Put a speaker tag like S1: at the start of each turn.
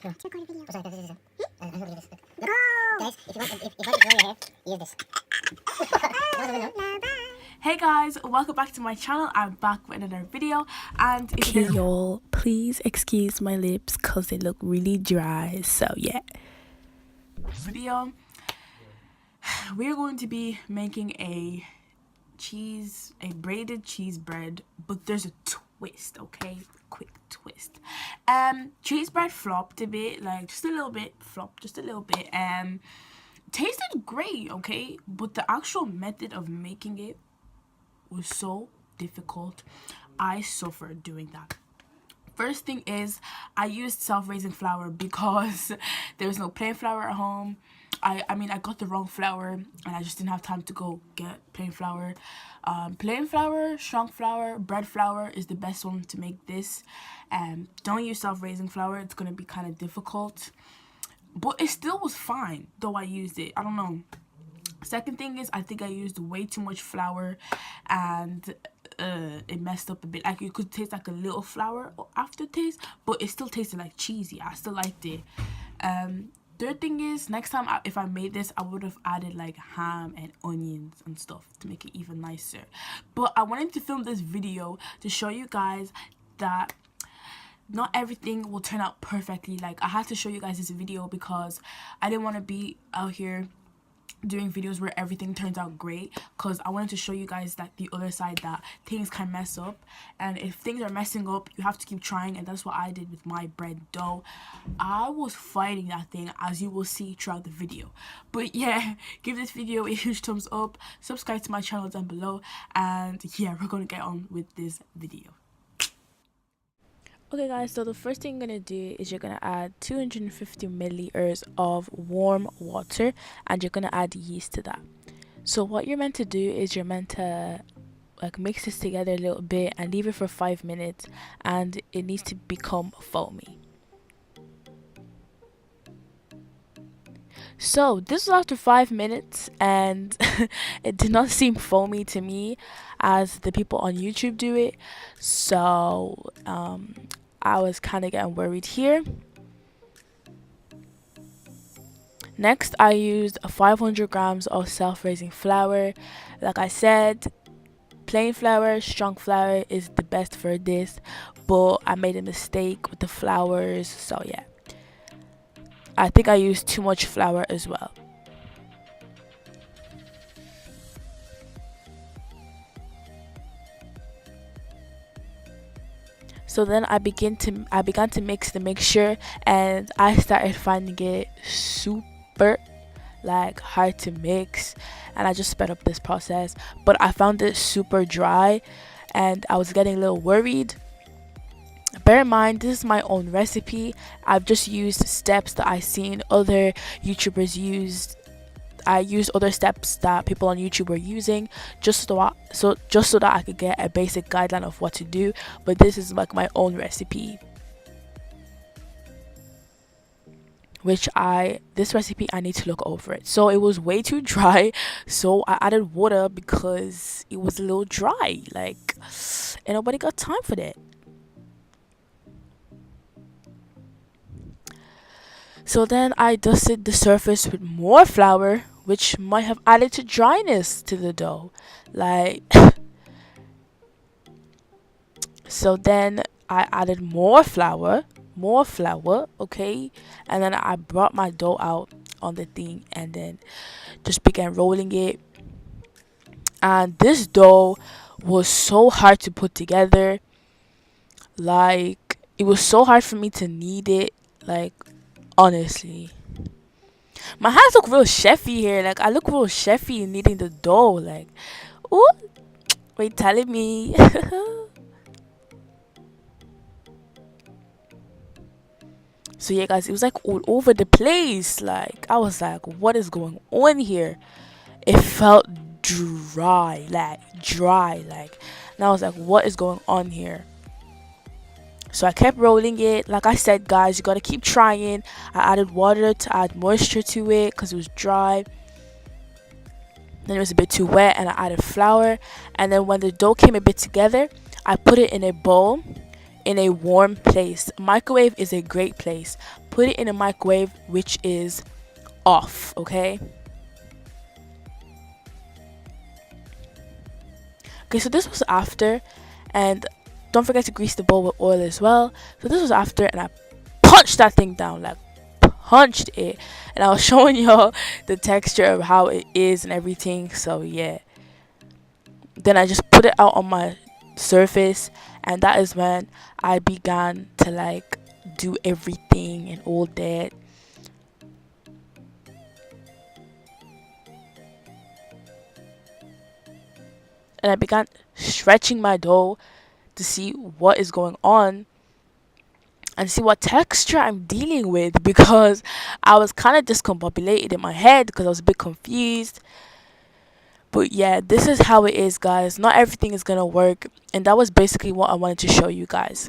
S1: Record video. Oh, sorry, this is guys, if you want to grow your hair, use this.
S2: Hey guys, welcome back to my channel. I'm back with another video, and if
S3: Okay, y'all, please excuse my lips because they look really dry. So yeah,
S2: video, we're going to be making a braided cheese bread, but there's a twist, okay? Quick twist. Cheese bread flopped a bit, like just a little bit, tasted great, okay? But the actual method of making it was so difficult. I suffered doing that. First thing is, I used self-raising flour because there was no plain flour at home. I mean, I got the wrong flour and I just didn't have time to go get plain flour. Plain flour, strong flour, bread flour is the best one to make this. Don't use self-raising flour. It's going to be kind of difficult. But it still was fine, though I used it. I don't know. Second thing is, I think I used way too much flour and it messed up a bit. Like, you could taste like a little flour aftertaste, but it still tasted like cheesy. I still liked it. Third thing is, next time if I made this, I would have added like ham and onions and stuff to make it even nicer. But I wanted to film this video to show you guys that not everything will turn out perfectly. Like, I had to show you guys this video because I didn't want to be out here doing videos where everything turns out great, because I wanted to show you guys that the other side, that things can mess up, and if things are messing up, you have to keep trying. And that's what I did with my bread dough. I was fighting that thing, as you will see throughout the video. But yeah, give this video a huge thumbs up, subscribe to my channel down below, and yeah, we're gonna get on with this video.
S3: okay guys, so the first thing you're gonna do is you're gonna add 250 milliliters of warm water and you're gonna add yeast to that. So what you're meant to do is you're meant to like mix this together a little bit and leave it for 5 minutes, and it needs to become foamy. So this was after 5 minutes and it did not seem foamy to me as the people on YouTube do it. So I was kind of getting worried here. Next, I used 500 grams of self-raising flour. Like I said, plain flour, strong flour is the best for this, but I made a mistake with the flours, so yeah. I think I used too much flour as well. So then I began to mix the mixture, and I started finding it super like hard to mix, and I just sped up this process. But I found it super dry and I was getting a little worried. Bear in mind, this is my own recipe. I've just used steps that I've seen other YouTubers use. I used other steps that people on YouTube were using just so that I could get a basic guideline of what to do. But this is like my own recipe, this recipe I need to look over it. So it was way too dry, so I added water because it was a little dry, like, and nobody got time for that. So then I dusted the surface with more flour, which might have added to dryness to the dough, like. So then I added more flour, okay, and then I brought my dough out on the thing and then just began rolling it. And this dough was so hard to put together, like it was so hard for me to knead it, like, honestly. My hands look real chefy here. Like, I look real chefy kneading the dough. Like, ooh, wait, telling me. So yeah, guys, it was like all over the place. Like, I was like, what is going on here? It felt dry, like, and I was like, what is going on here? So I kept rolling it. Like I said, guys, you gotta keep trying. I added water to add moisture to it because it was dry. Then it was a bit too wet, and I added flour. And then when the dough came a bit together, I put it in a bowl in a warm place. Microwave is a great place. Put it in a microwave which is off, okay? Okay, so this was after, and don't forget to grease the bowl with oil as well. So this was after, and I punched that thing down, like punched it, and I was showing y'all the texture of how it is and everything. So yeah, then I just put it out on my surface, and that is when I began to like do everything and all that. And I began stretching my dough to see what is going on and see what texture I'm dealing with, because I was kind of discombobulated in my head because I was a bit confused. But yeah, this is how it is, guys. Not everything is gonna work, and that was basically what I wanted to show you guys.